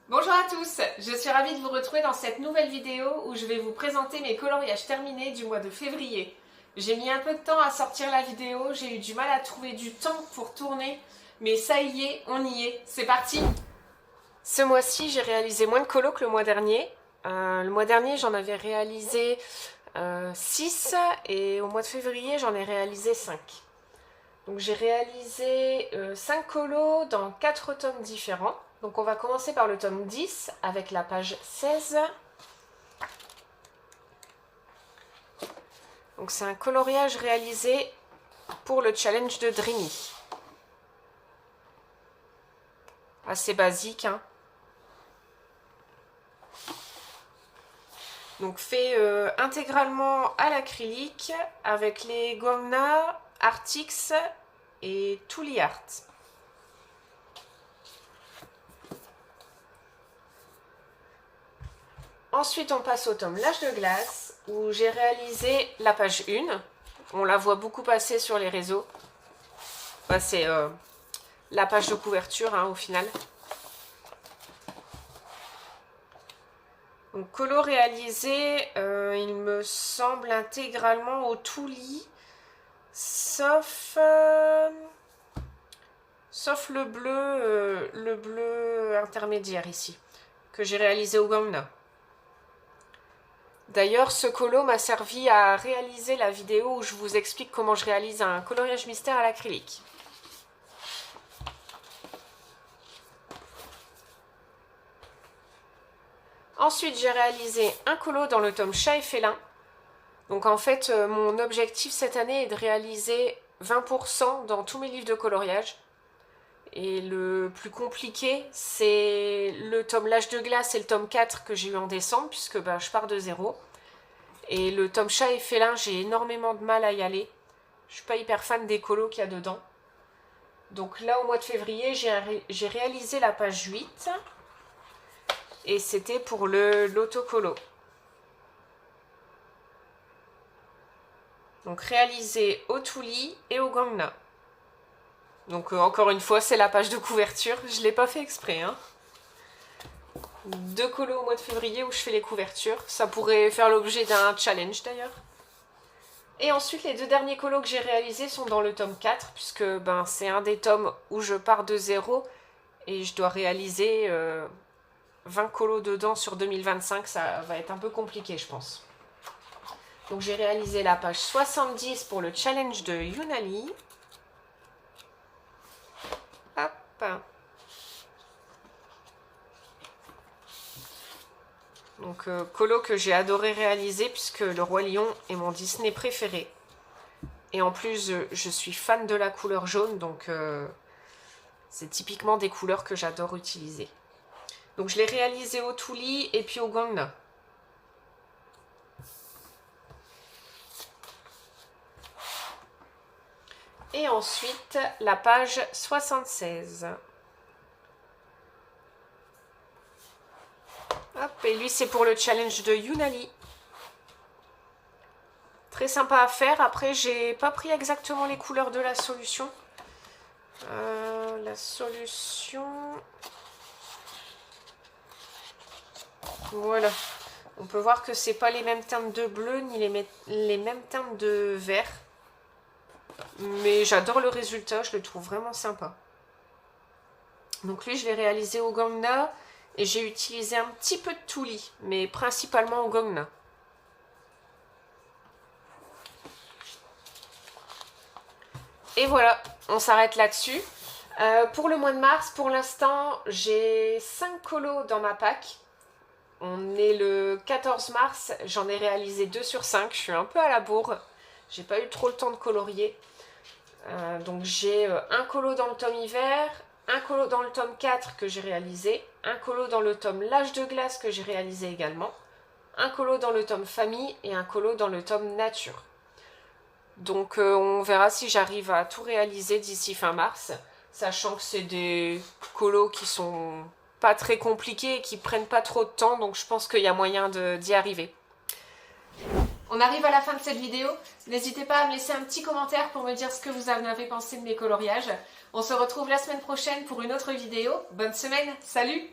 Bonjour à tous, je suis ravie de vous retrouver dans cette nouvelle vidéo où je vais vous présenter mes coloriages terminés du mois de février. J'ai mis un peu de temps à sortir la vidéo, j'ai eu du mal à trouver du temps pour tourner, mais ça y est, on y est, c'est parti! Ce mois-ci, j'ai réalisé moins de colos que le mois dernier. Le mois dernier, j'en avais réalisé 6 et au mois de février, j'en ai réalisé 5. Donc j'ai réalisé 5 colos dans 4 tomes différents. Donc on va commencer par le tome 10 avec la page 16. Donc c'est un coloriage réalisé pour le challenge de Dreamy. Assez basique, hein. Donc fait intégralement à l'acrylique avec les Gomna, Artix et Tooly Art. Ensuite, on passe au tome L'âge de glace, où j'ai réalisé la page 1. On la voit beaucoup passer sur les réseaux. Bah, c'est la page de couverture, hein, au final. Donc, colo réalisé, il me semble intégralement au Tooly, sauf le bleu intermédiaire ici, que j'ai réalisé au Gomna. D'ailleurs, ce colo m'a servi à réaliser la vidéo où je vous explique comment je réalise un coloriage mystère à l'acrylique. Ensuite, j'ai réalisé un colo dans le tome Chat et Félin. Donc en fait, mon objectif cette année est de réaliser 20% dans tous mes livres de coloriage. Et le plus compliqué, c'est le tome L'âge de glace et le tome 4 que j'ai eu en décembre, puisque je pars de zéro. Et le tome Chat et Félin, j'ai énormément de mal à y aller. Je suis pas hyper fan des colos qu'il y a dedans. Donc là, au mois de février, j'ai réalisé la page 8. Et c'était pour l'autocolo. Donc réalisé au Tooly et au Gomna. Donc encore une fois, c'est la page de couverture. Je ne l'ai pas fait exprès, hein. 2 colos au mois de février où je fais les couvertures. Ça pourrait faire l'objet d'un challenge d'ailleurs. Et ensuite, les 2 derniers colos que j'ai réalisés sont dans le tome 4, puisque c'est un des tomes où je pars de zéro et je dois réaliser 20 colos dedans sur 2025. Ça va être un peu compliqué, je pense. Donc j'ai réalisé la page 70 pour le challenge de Yunali. Hop. Donc colo que j'ai adoré réaliser puisque le Roi Lion est mon Disney préféré. Et en plus, je suis fan de la couleur jaune, donc c'est typiquement des couleurs que j'adore utiliser. Donc je l'ai réalisé au Tooly et puis au Gomna. Et ensuite, la page 76. Hop, et lui, c'est pour le challenge de Yunali. Très sympa à faire. Après, j'ai pas pris exactement les couleurs de la solution. La solution... Voilà. On peut voir que c'est pas les mêmes teintes de bleu ni les mêmes teintes de vert. Mais j'adore le résultat, je le trouve vraiment sympa. Donc lui, je l'ai réalisé au Gomna et j'ai utilisé un petit peu de Tooly, mais principalement au Gomna. Et voilà, on s'arrête là-dessus. Pour le mois de mars, pour l'instant, j'ai 5 colos dans ma pack. On est le 14 mars, j'en ai réalisé 2 sur 5, je suis un peu à la bourre. J'ai pas eu trop le temps de colorier. Donc j'ai un colo dans le tome hiver, un colo dans le tome 4 que j'ai réalisé, un colo dans le tome L'âge de glace que j'ai réalisé également, un colo dans le tome famille et un colo dans le tome nature. Donc on verra si j'arrive à tout réaliser d'ici fin mars, sachant que c'est des colos qui sont pas très compliqués et qui prennent pas trop de temps, donc je pense qu'il y a moyen d'y arriver. On arrive à la fin de cette vidéo. N'hésitez pas à me laisser un petit commentaire pour me dire ce que vous en avez pensé de mes coloriages. On se retrouve la semaine prochaine pour une autre vidéo. Bonne semaine, salut!